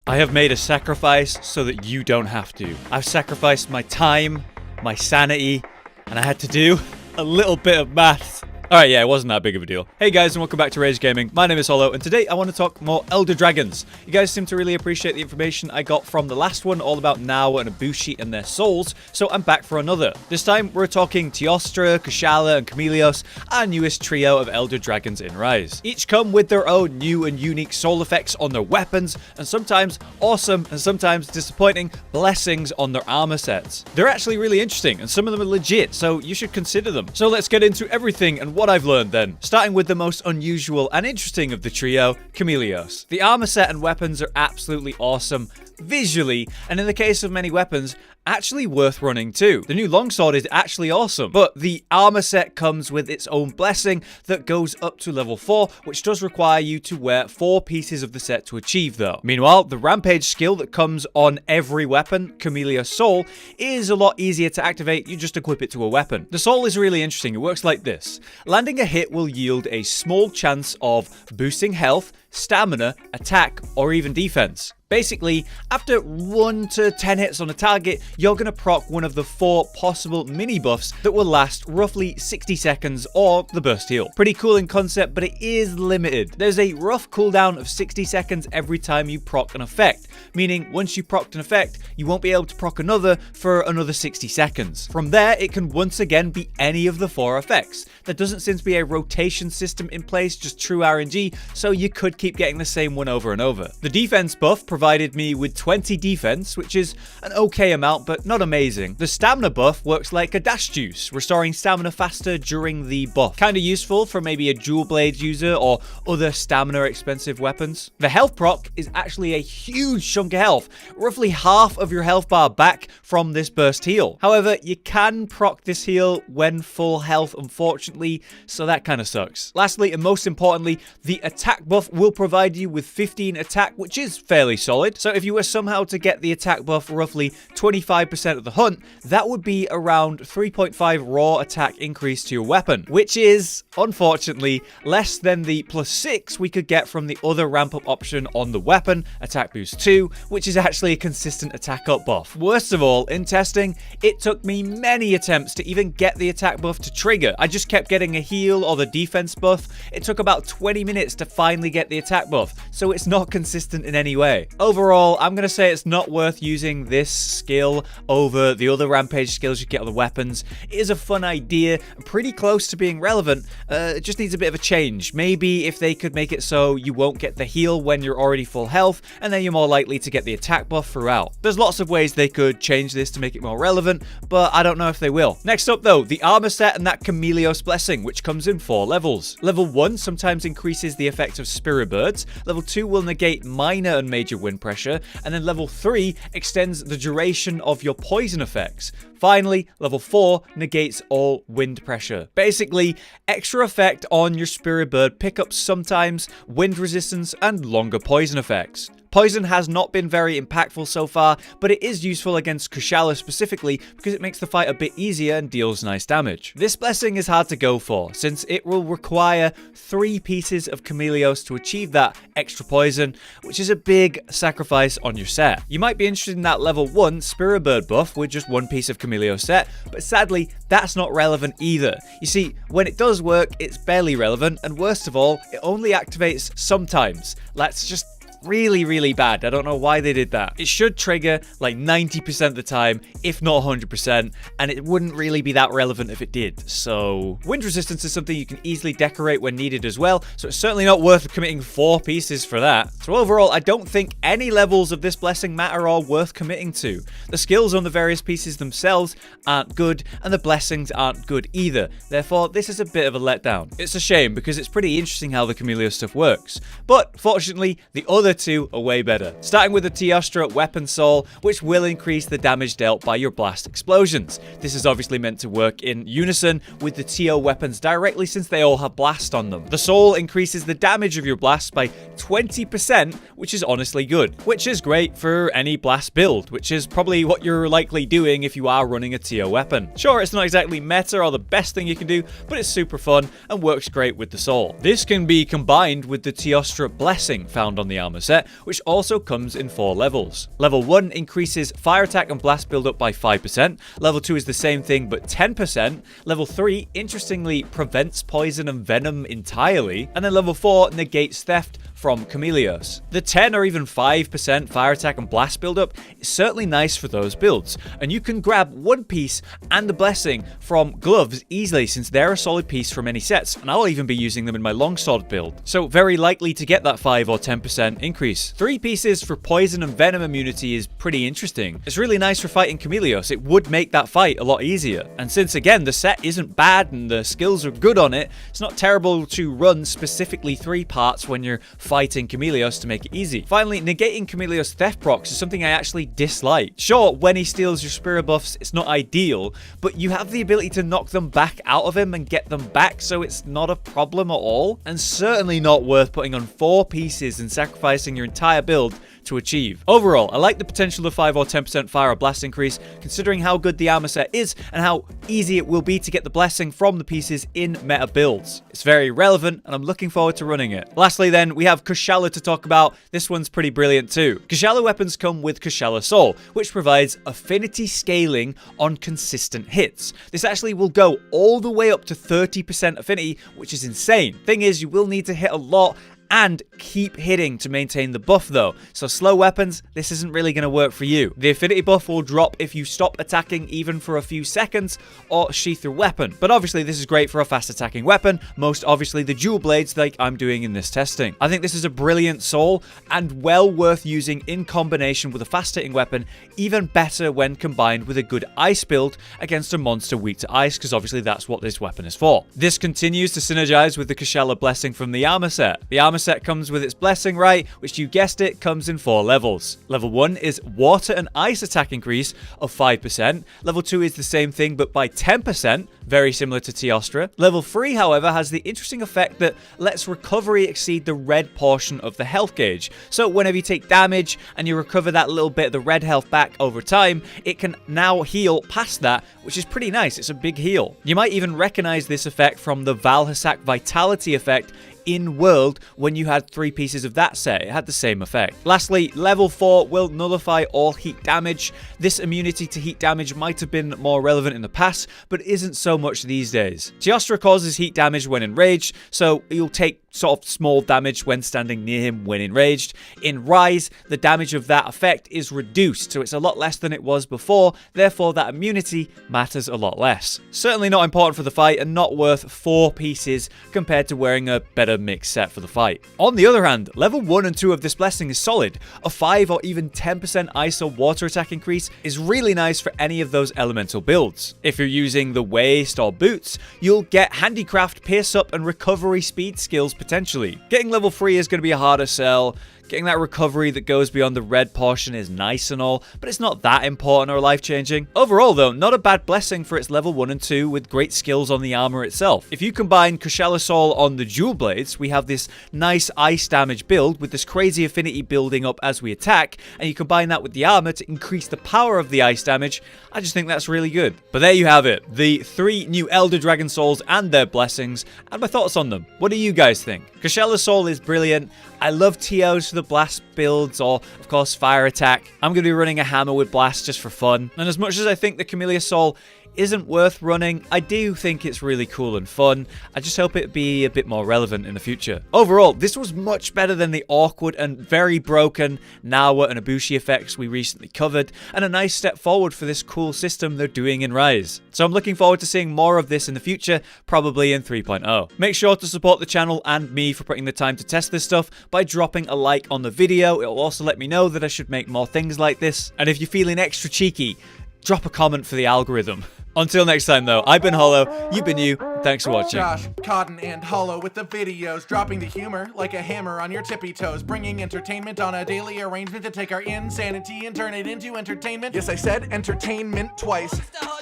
I have made a sacrifice so that you don't have to. I've sacrificed my time, my sanity, and I had to do a little bit of maths. Alright, yeah, it wasn't that big of a deal. Hey guys, and welcome back to Rage Gaming. My name is Hollow, and today I want to talk more Elder Dragons. You guys seem to really appreciate the information I got from the last one, all about Now and Ibushi and their souls, so I'm back for another. This time, we're talking Teostra, Kushala, and Chameleos, our newest trio of Elder Dragons in Rise. Each come with their own new and unique soul effects on their weapons, and sometimes awesome, and sometimes disappointing blessings on their armor sets. They're actually really interesting, and some of them are legit, so you should consider them. So let's get into everything and what I've learned then. Starting with the most unusual and interesting of the trio, Chameleos. The armor set and weapons are absolutely awesome visually, and in the case of many weapons, actually worth running too. The new longsword is actually awesome, but the armor set comes with its own blessing that goes up to level 4, which does require you to wear 4 pieces of the set to achieve though. Meanwhile, the Rampage skill that comes on every weapon, Chameleos Soul, is a lot easier to activate. You just equip it to a weapon. The Soul is really interesting. It works like this. Landing a hit will yield a small chance of boosting health, stamina, attack, or even defense. Basically, after 1 to 10 hits on a target, you're going to proc one of the 4 possible mini buffs that will last roughly 60 seconds or the burst heal. Pretty cool in concept, but it is limited. There's a rough cooldown of 60 seconds every time you proc an effect, meaning once you procced an effect, you won't be able to proc another for another 60 seconds. From there, it can once again be any of the 4 effects. There doesn't seem to be a rotation system in place, just true RNG, so you could keep getting the same one over and over. The defense buff provided me with 20 defense, which is an okay amount, but not amazing. The stamina buff works like a dash juice, restoring stamina faster during the buff. Kinda useful for maybe a dual blade user or other stamina expensive weapons. The health proc is actually a huge chunk of health, roughly half of your health bar back from this burst heal. However, you can proc this heal when full health, unfortunately, so that kind of sucks. Lastly, and most importantly, the attack buff will provide you with 15 attack, which is fairly solid. So if you were somehow to get the attack buff roughly 25% of the hunt, that would be around 3.5 raw attack increase to your weapon, which is, unfortunately, less than the +6 we could get from the other ramp up option on the weapon, Attack Boost 2, which is actually a consistent attack up buff. Worst of all, in testing, it took me many attempts to even get the attack buff to trigger. I just kept getting a heal or the defense buff. It took about 20 minutes to finally get the attack buff, so it's not consistent in any way. Overall, I'm going to say it's not worth using this skill over the other Rampage skills you get on the weapons. It is a fun idea, pretty close to being relevant. It just needs a bit of a change. Maybe if they could make it so you won't get the heal when you're already full health, and then you're more likely to get the attack buff throughout. There's lots of ways they could change this to make it more relevant, but I don't know if they will. Next up though, the armor set and that Chameleos Blessing, which comes in 4 levels. Level 1 sometimes increases the effect of Spirit Birds. Level 2 will negate minor and major wind pressure, and then level 3 extends the duration of your poison effects. Finally, level 4 negates all wind pressure. Basically, extra effect on your Spirit Bird pickups sometimes, wind resistance, and longer poison effects. Poison has not been very impactful so far, but it is useful against Kushala specifically because it makes the fight a bit easier and deals nice damage. This blessing is hard to go for, since it will require 3 pieces of Chameleos to achieve that extra poison, which is a big sacrifice on your set. You might be interested in that level 1 Spirit Bird buff with just 1 piece of Chameleos set, but sadly, that's not relevant either. You see, when it does work, it's barely relevant, and worst of all, it only activates sometimes. That's just really bad. I don't know why they did that. It should trigger like 90% of the time, if not 100%, and it wouldn't really be that relevant if it did. So wind resistance is something you can easily decorate when needed as well, so it's certainly not worth committing 4 pieces for that. So overall, I don't think any levels of this blessing matter or worth committing to. The skills on the various pieces themselves aren't good, and the blessings aren't good either. Therefore, this is a bit of a letdown. It's a shame because it's pretty interesting how the Chameleos stuff works, but fortunately, the other 2 are way better. Starting with the Teostra Weapon Soul, which will increase the damage dealt by your blast explosions. This is obviously meant to work in unison with the Teo weapons directly, since they all have blast on them. The Soul increases the damage of your blast by 20%, which is honestly good, which is great for any blast build, which is probably what you're likely doing if you are running a Teo weapon. Sure, it's not exactly meta or the best thing you can do, but it's super fun and works great with the Soul. This can be combined with the Teostra Blessing found on the armor armor set, which also comes in 4 levels. Level 1 increases fire attack and blast buildup by 5%. Level 2 is the same thing but 10%. Level 3, interestingly, prevents poison and venom entirely. And then level 4 negates theft from Chameleos. The 10 or even 5% fire attack and blast buildup is certainly nice for those builds, and you can grab one piece and the blessing from gloves easily since they're a solid piece from any sets, and I'll even be using them in my longsword build, so very likely to get that 5 or 10% increase. 3 pieces for poison and venom immunity is pretty interesting. It's really nice for fighting Chameleos. It would make that fight a lot easier, and since again the set isn't bad and the skills are good on it, it's not terrible to run specifically 3 parts when you're fighting Chameleos to make it easy. Finally, negating Chameleos' theft procs is something I actually dislike. Sure, when he steals your spirit buffs, it's not ideal, but you have the ability to knock them back out of him and get them back, so it's not a problem at all, and certainly not worth putting on 4 pieces and sacrificing your entire build to achieve. Overall, I like the potential of 5 or 10% fire or blast increase, considering how good the armor set is and how easy it will be to get the blessing from the pieces in meta builds. It's very relevant, and I'm looking forward to running it. Lastly then, we have Kushala to talk about. This one's pretty brilliant too. Kushala weapons come with Kushala Soul, which provides affinity scaling on consistent hits. This actually will go all the way up to 30% affinity, which is insane. Thing is, you will need to hit a lot and keep hitting to maintain the buff though. So slow weapons, this isn't really going to work for you. The affinity buff will drop if you stop attacking even for a few seconds or sheath your weapon. But obviously this is great for a fast attacking weapon, most obviously the dual blades like I'm doing in this testing. I think this is a brilliant soul and well worth using in combination with a fast hitting weapon, even better when combined with a good ice build against a monster weak to ice, because obviously that's what this weapon is for. This continues to synergize with the Kushala Blessing from the armor set. The armor set comes with its blessing, right, which you guessed it, comes in 4 levels. Level 1 is water and ice attack increase of 5%. Level 2 is the same thing but by 10%, very similar to Teostra. Level 3, however, has the interesting effect that lets recovery exceed the red portion of the health gauge. So whenever you take damage and you recover that little bit of the red health back over time, it can now heal past that, which is pretty nice. It's a big heal. You might even recognize this effect from the Valhasak Vitality effect in World when you had 3 pieces of that set. It had the same effect. Lastly, level 4 will nullify all heat damage. This immunity to heat damage might have been more relevant in the past, but isn't so much these days. Teostra causes heat damage when enraged, so you'll take sort of small damage when standing near him when enraged. In Rise, the damage of that effect is reduced, so it's a lot less than it was before, therefore that immunity matters a lot less. Certainly not important for the fight and not worth 4 pieces compared to wearing a better mix set for the fight. On the other hand, level 1 and 2 of this blessing is solid. A 5 or even 10% ice or water attack increase is really nice for any of those elemental builds. If you're using the waist or boots, you'll get handicraft, pierce up and recovery speed skills potentially. Getting level 3 is going to be a harder sell. Getting that recovery that goes beyond the red portion is nice and all, but it's not that important or life-changing. Overall though, not a bad blessing for its level 1 and 2 with great skills on the armor itself. If you combine Kushala Soul on the dual blades, we have this nice ice damage build with this crazy affinity building up as we attack, and you combine that with the armor to increase the power of the ice damage. I just think that's really good. But there you have it, the 3 new Elder Dragon Souls and their blessings, and my thoughts on them. What do you guys think? Kushala Soul is brilliant. I love TOs for the blast builds, or of course fire attack. I'm going to be running a hammer with blast just for fun. And as much as I think the Chameleos Soul isn't worth running, I do think it's really cool and fun. I just hope it be a bit more relevant in the future. Overall, this was much better than the awkward and very broken Nawa and Ibushi effects we recently covered, and a nice step forward for this cool system they're doing in Rise. So I'm looking forward to seeing more of this in the future, probably in 3.0. Make sure to support the channel and me for putting the time to test this stuff by dropping a like on the video. It'll also let me know that I should make more things like this. And if you're feeling extra cheeky, drop a comment for the algorithm. Until next time though, I've been Hollow, you've been you, thanks for watching. Josh, Cotton, and Hollow with the videos, dropping the humor like a hammer on your tippy toes, bringing entertainment on a daily arrangement to take our insanity and turn it into entertainment. Yes, I said entertainment twice,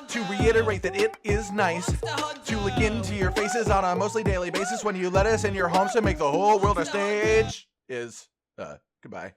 to reiterate that it is nice, to look into your faces on a mostly daily basis when you let us in your homes to make the whole world a stage. Goodbye.